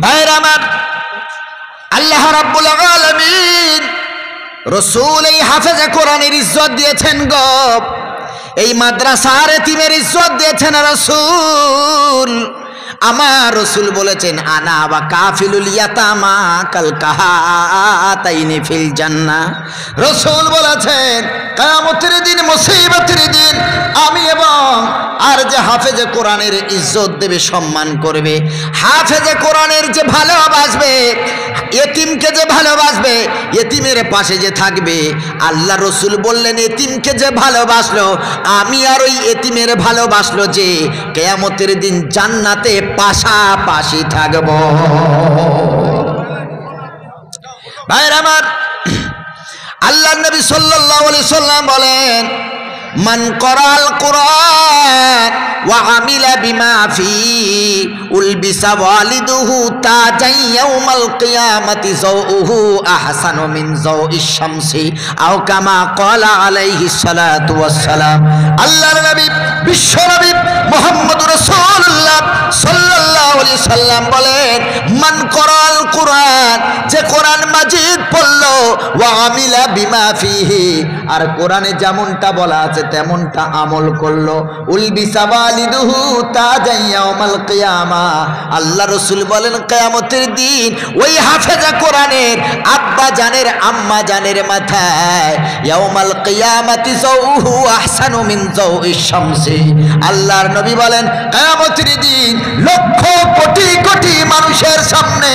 ভাইরা আমার, আল্লাহ রাব্বুল আলামিন রাসূল এই হাফেজে কোরআনের ইজ্জত দিয়েছেন গো, এই মাদ্রাসার এতিমের ইজ্জত দিয়েছেন রাসূল। আমার রাসূল বলেছেন আনা ওয়া কাফিলুল ইয়াতামা কাল কাহাতাইনি ফিল জান্নাহ। রাসূল বলেছেন কিয়ামতের দিন, মুসিবতের দিন আমি এবং আর যে হাফেজে কোরআনের ইজ্জত দেবে, সম্মান করবে, হাফেজে কোরআনের যে ভালোবাসবে, এতিমকে যে ভালোবাসবে, এতিমের পাশে যে থাকবে, আল্লাহ রসুল বললেন এতিমকে যে ভালোবাসলো আমি আর ওই এতিমের ভালোবাসলো যে কিয়ামতের দিন জান্নাতে পাশাপাশি থাকব। ভাইরা আমার, আল্লাহ নবী সাল্লাল্লাহু আলাইহি সাল্লাম বলেন মান করাল কুরআন ওয়া আমিলা বিমা ফি উলবিসা ওয়ালিদুহু তাজান ইয়াউমাল কিয়ামাতি যাউহু আহসানু মিন যাউইশ শামসি আও কামা ক্বালা আলাইহিস সালাতু ওয়াস সালাম। আল্লাহর নবী বিশ্ব নবী মুহাম্মদুর রাসূলুল্লাহ সাল্লাল্লাহু আলাইহি সাল্লাম বলেন মান করাল কুরআন, যে কোরআন মাজিদ পড়লো, ওয়া আমিলা বিমা ফিহি, আর কোরআনে যেমনটা বলা আছে তেমনটা আমল করলো, উলবিসা ওয়ালিদুহু তাজান ইয়াউমাল কিয়ামা, আল্লাহ রাসূল বলেন কিয়ামতের দিন ওই হাফেজা কোরআনের আব্বা জানের আম্মা জানের মাথায় ইয়াউমাল কিয়ামাতি যাউহু আহসানু মিন যাউইশ শামসি। আল্লাহর নবী বলেন কিয়ামতের দিন লক্ষ কোটি কোটি মানুষের সামনে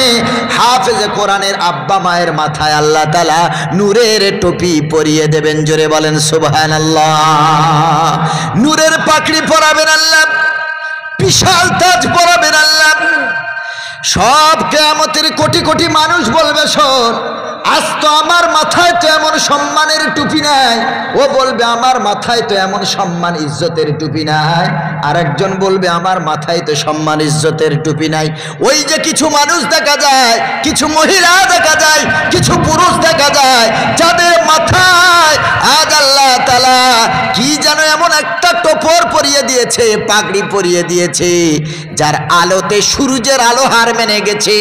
হাফেজে কোরআনের আব্বা মায়ের মাথায় আল্লাহ তাআলা নূরের টুপি পরিয়ে দেবেন। জোরে বলেন সুবহানাল্লাহ। নূরের পাগড়ি পরাবেন আল্লাহ, বিশাল তাজ পরাবেন আল্লাহ। সব কিয়ামতের কোটি কোটি মানুষ বলবে শোন, আজ তো আমার মাথায় তো এমন সম্মানের টুপি নাই, ও বলবে আমার মাথায় তো এমন সম্মান ইজ্জতের টুপি নাই, আরেকজন বলবে আমার মাথায় তো সম্মান ইজ্জতের টুপি নাই। ওই যে কিছু মানুষ দেখা যায়, কিছু মহিলা দেখা যায়, কিছু পুরুষ দেখা যায় যাদের মাথায় আজ আল্লাহ তাআলা কি যেন এমন একটা টোপর পরিয়ে দিয়েছে, পাগড়ি পরিয়ে দিয়েছে, যার আলোতে সূর্যের আলো হার মেনে গেছে।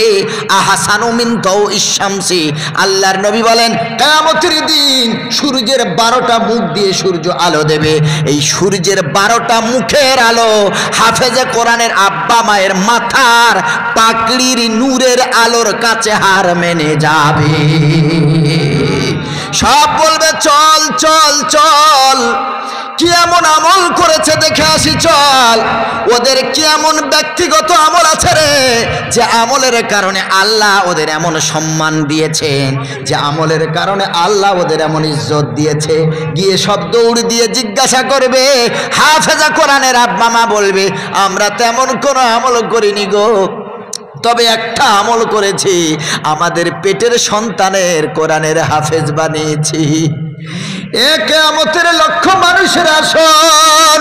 আহসানু মিন যাউইশ শামসি। আল্লাহর নবী বলেন কিয়ামতের দিন সূর্যের 12টা মুখ দিয়ে সূর্য আলো দেবে, এই সূর্যের 12টা মুখের আলো হাফেজে কোরআনের আব্বা মায়ের মাথার পাগড়ির নূরের আলোর কাছে হার মেনে যাবে। সব বলবে চল চল চল, কি এমন আমল করেছে দেখে আসি চল। ওদের কি এমন ব্যক্তিগত আমল আছে রে, যে আমলের কারণে আল্লাহ ওদের এমন সম্মান দিয়েছেন, যে আমলের কারণে আল্লাহ ওদের এমন ইজ্জত দিয়েছে। গিয়ে সব দৌড় দিয়ে জিজ্ঞাসা করবে, হাফেজা কোরআনের আব্বা মা বলবে আমরা তেমন কোনো আমল করিনি গো, তবে একটা আমল করেছি, আমাদের পেটের সন্তানের কোরআনের হাফেজ বানিয়েছি। কিয়ামতের লক্ষ মানুষের আসল,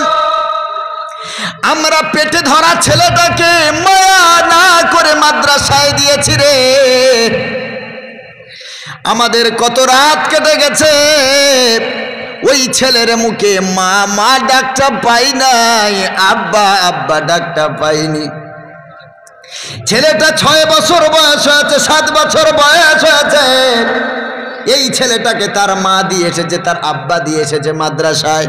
আমরা পেটে ধরা ছেলেটাকে মায়া না করে মাদ্রাসায় দিয়েছি রে। আমাদের কত রাত কেটে গেছে, ওই ছেলের মুখে মা মা ডাকটা পাই নাই, আব্বা আব্বা ডাকটা পাইনি। ছেলেটা 6 বছর বয়স হয়েছে, 7 বছর বয়স হয়েছে, এই ছেলেটাকে তার মা দিয়ে এসেছে, তার আব্বা দিয়ে এসেছে মাদ্রাসায়।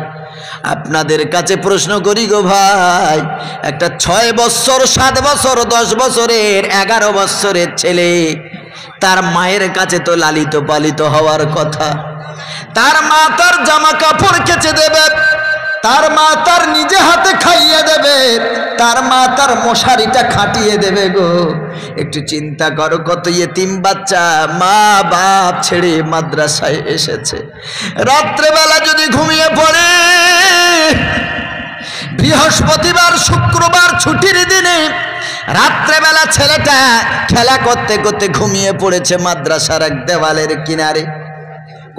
আপনাদের কাছে প্রশ্ন করি গো ভাই, একটা 6 বছর 7 বছর 10 বছরের 11 বছরের ছেলে, তার মায়ের কাছে তো লালিত পালিত হওয়ার কথা। তার মা তার জামা কাপড় কেচে দেবে, তার মা তার নিজে হাতে খাইয়ে দেবে, তার মা তার মশারিটা খাটিয়ে দেবে গো। একটু চিন্তা করো, কত ইতিম বাচ্চা মা বাপ ছেড়ে মাদ্রাসায় এসেছে। রাত্রেবেলা যদি ঘুমিয়ে পড়ে, বৃহস্পতিবার শুক্রবার ছুটির দিনে রাত্রেবেলা ছেলেটা খেলা করতে করতে ঘুমিয়ে পড়েছে মাদ্রাসার এক দেওয়ালের কিনারে।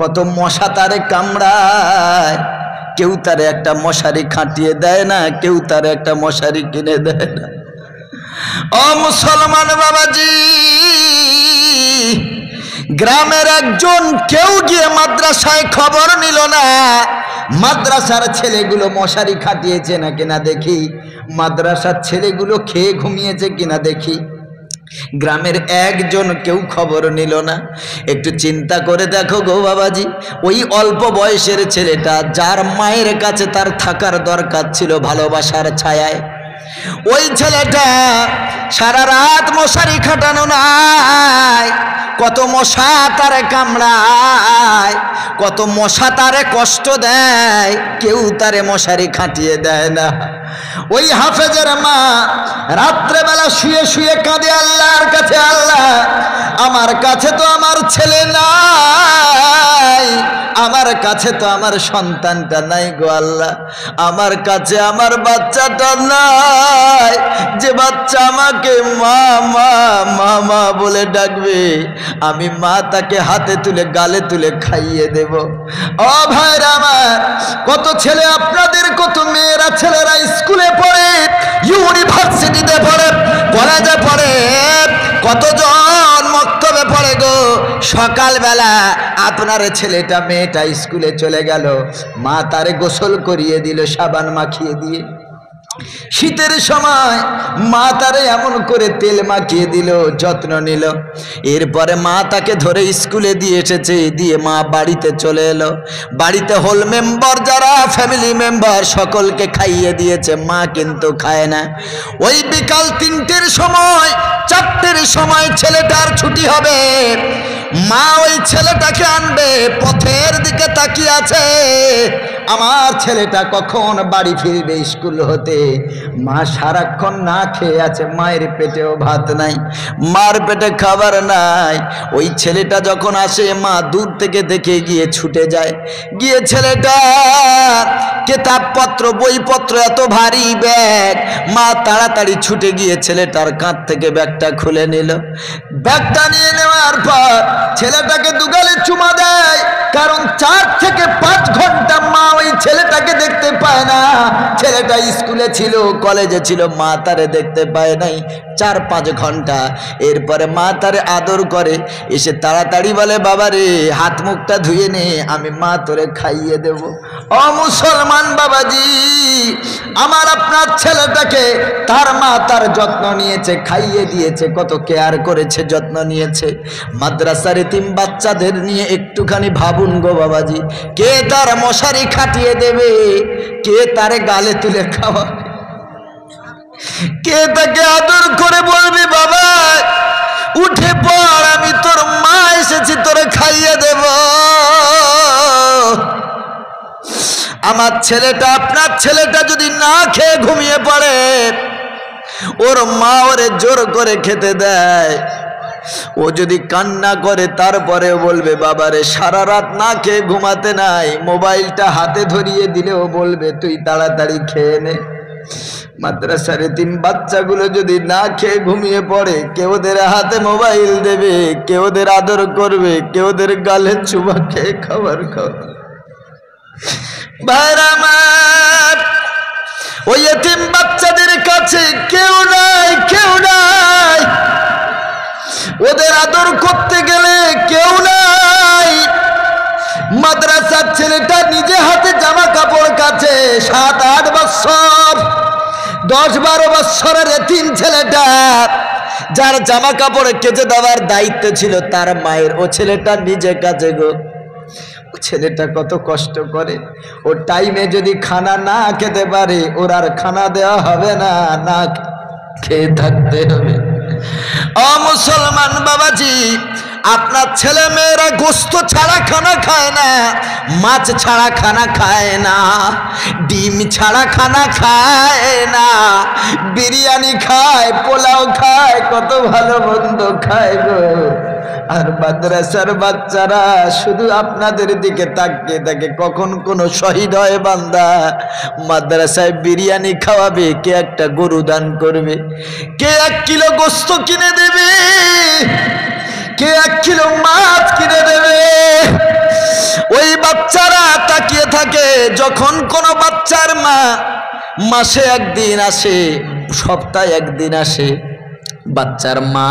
কত মশা তারে কামড়ায়, কেউ তারে একটা মশারি খাটিয়ে দেয় না, কেউ তারে একটা মশারি কিনে দেয় না। ও মুসলমান বাবাজি, গ্রামের একজন কেউ গিয়ে মাদ্রাসায় খবর নিল না, মাদ্রাসার ছেলেগুলো মশারি খাটিয়েছে না কিনা দেখি, মাদ্রাসার ছেলেগুলো খেয়ে ঘুমিয়েছে কিনা দেখি। গ্রামের একজন কেউ খবর নিল না। একটু চিন্তা করে দেখো গো বাবাজি, ওই অল্প বয়সের ছেলেটা যার মায়ের কাছে তার থাকার দরকার ছিল ভালোবাসার ছায়ায়, ওই ছেলেটা সারা রাত মশারি খাটানো নাই, কত মশা তারে কামড়ায়, কত মশা তারে কষ্ট দেয়, কেউ তারে মশারি খাটিয়ে দেয় না। ওই হাফেজের মা রাত্রেবেলা শুয়ে শুয়ে কাঁদে আল্লাহর কাছে, আল্লাহ আমার কাছে তো আমার ছেলে নাই, আমার কাছে তো আমার সন্তানটা নাই গো আল্লাহ, আমার কাছে আমার বাচ্চাটা নাই, যে বাচ্চা আমাকে মা মা মামা বলে ডাকবে, আমি মা তাকে হাতে তুলে গালে তুলে খাইয়ে দেব। ও ভাইরা আমার, কত ছেলে আপনাদের, কত মেয়েরা ছেলেরা স্কুলে পড়ে, ইউনিভার্সিটিতে পড়ে, কলেজে পড়ে, কতজন মক্তবে পড়ে গো, সকালবেলা আপনার ছেলেটা মেয়েটা স্কুলে চলে গেল, মা তারে গোসল করিয়ে দিল সাবান মাখিয়ে দিয়ে, শীতের সময় মা তারে এমন করে তেল মাখিয়ে দিল, যত্ন নিল, এরপরে মা তাকে ধরে স্কুলে দিয়ে এসেছে, দিয়ে মা বাড়িতে চলে এলো, বাড়িতে হোল মেম্বার যারা ফ্যামিলি মেম্বার সকলকে খাইয়ে দিয়েছে, মা কিন্তু খায় না। ওই বিকাল 3টের সময় 4টের সময় ছেলেটার ছুটি হবে, মা ওই ছেলেটাকে আনবে, পথের দিকে তাকিয়ে আছে, আমার ছেলেটা কখন বাড়ি ফিরবে স্কুল হতে। মা সারাক্ষণ না খেয়ে আছে, মায়ের পেটেও ভাত নাই, মার পেটে খাবার নাই। ওই ছেলেটা যখন আসে, মা দূর থেকে দেখে গিয়ে ছুটে যায়, গিয়ে ছেলেটা কেতাবপত্র বইপত্র এত ভারী ব্যাগ, মা তাড়াতাড়ি ছুটে গিয়ে ছেলেটার কাঁধ থেকে ব্যাগটা খুলে নিল, ব্যাগটা নিয়ে নেওয়ার পর ছেলেটাকে দুগালে চুমা দেয়, কারণ 4 থেকে 5 ঘন্টা মা ওই ছেলেটাকে দেখতে পায় না। ছেলেটা স্কুলে ছিল, কলেজে ছিল, মা তারে দেখতে পায় নাই 4-5 ঘন্টা। এরপরে মা তারে আদর করে, এসে তাড়াতাড়ি বলে, বাবা রে হাত মুখটা ধুয়ে নে, আমি মা তোরে খাইয়ে দেব। ও মুসলমান বাবাজি, আমার আপনার ছেলেটাকে তার মা তার যত্ন নিয়েছে, খাইয়ে দিয়েছে, কত কেয়ার করেছে, যত্ন নিয়েছে। মাদ্রাসার এতিম বাচ্চাদের নিয়ে একটুখানি ভাবুন গো বাবাজি, কে তার মশারি খাটিয়ে দেবে, কে তারে গালে তুলে খাওয়াবে, কে তাকে আদর করে বলবে, বাবা উঠে পড়, আমি তোর মা এসেছি, তোরে খাইয়ে দেব। আমার ছেলেটা, আপনার ছেলেটা যদি না খেয়ে ঘুমিয়ে পড়ে, ওর মা ওরে জোর করে খেতে দেয়, ও যদি কান্না করে তারপরে বলবে, বাবারে সারা রাত না খেয়ে ঘুমাতে নাই, মোবাইলটা হাতে ধরিয়ে দিলেও বলবে তুই তাড়াতাড়ি খেয়ে নে। মাদ্রাসার এতিম বাচ্চাগুলো যদি না খেয়ে ঘুমিয়ে পড়ে, কেউ ওদের হাতে মোবাইল দেবে, কেউ ওদের আদর করবে, কেউ ওদের গালে চুমা খেয়ে খাবার খাবে। ভাইরা আমার, ওই এতিম বাচ্চাদের কাছে কেউ নাই, কেউ নাই, ওদের আদর করতে গেলে কেউ নাই। মাদ্রাসার ছেলেটা নিজে হাতে জামা কাপড় কাচে, 7-8 বছর, 10-12 বছরের এতিম ছেলেটা, যার জামা কাপড় কেচে দেওয়ার দায়িত্ব ছিল তার মায়ের, ও ছেলেটা নিজে কাচে গো। ছেলেটা কত কষ্ট করে, ও টাইমে যদি খানা না খেতে পারে, ওর আর খানা দেওয়া হবে না, না খেয়ে থাকতে হবে। ও মুসলমান বাবাজি, আপনার ছেলে মেয়েরা গোস্ত ছাড়া খানা খায় না, মাছ ছাড়া খানা খায় না, ডিম ছাড়া খানা খায় না, বিরিয়ানি খায়, পোলাও খায়, কত ভালো মন্দ খায় গো। আর মাদ্রাসার বাচ্চারা শুধু আপনাদের দিকে তাকিয়ে থাকে, কখন কোন শহীদ হয় বান্দা, মাদ্রাসায় বিরিয়ানি খাওয়াবে, কে একটা গরু দান করবে, কে 1 কিলো গোস্ত কিনে দেবে, কে 1 কিলো মাছ কিনে দেবে। ওই বাচ্চারা তাকিয়ে থাকে, যখন কোনো বাচ্চার মা মাসে 1 দিন আসে, সপ্তাহে 1 দিন আসে, বাচ্চার মা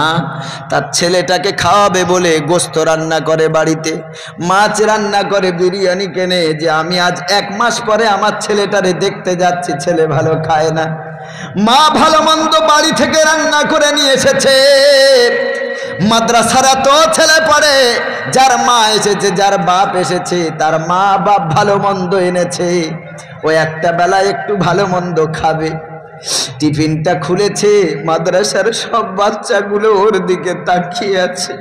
তার ছেলেটাকে খাওয়াবে বলে গোস্ত রান্না করে, বাড়িতে মাছ রান্না করে, বিরিয়ানি কেনে, যে আমি আজ 1 মাস পরে আমার ছেলেটারে দেখতে যাচ্ছি, ছেলে ভালো খায় না, মা ভালো মন্দ বাড়ি থেকে রান্না করে নিয়ে এসেছে, মাদ্রাসার তো ছেলে পড়ে, যার মা এসেছে যার বাপ এসেছে তার মা বাপ ভালো মন্দ এনেছে, ও একটা বেলা একটু ভালো মন্দ খাবে। টিফিনটা খুলেছে, মাদ্রাসার সব বাচ্চাগুলো ওর দিকে তাকিয়ে আছে,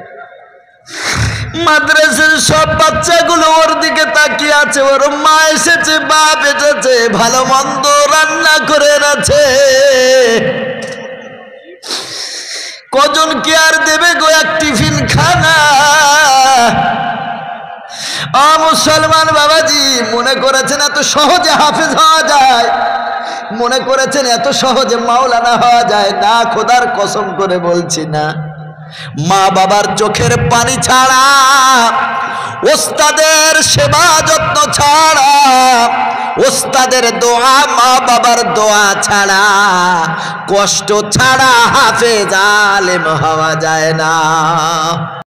মাদ্রাসার সব বাচ্চাগুলো ওর দিকে তাকিয়ে আছে। ওর মা এসেছে, বাপ এসেছে, ভালো মন্দ রান্না করে এনেছে। কজন কি আর দেবে গো এক টিফিন খানা? মুসলমান বাবাজি, মনে করেছেন এত সহজে হাফেজ হওয়া যায়? মনে করেছেন এত সহজে মাওলানা হওয়া যায়? না, খোদার কসম করে বলছি না। মা বাবার চোখের পানি ছাড়া, ওস্তাদের সেবা যত্ন ছাড়া, ওস্তাদের দোয়া, মা বাবার দোয়া ছাড়া, কষ্ট ছাড়া হাফেজ আলেম হওয়া যায় না।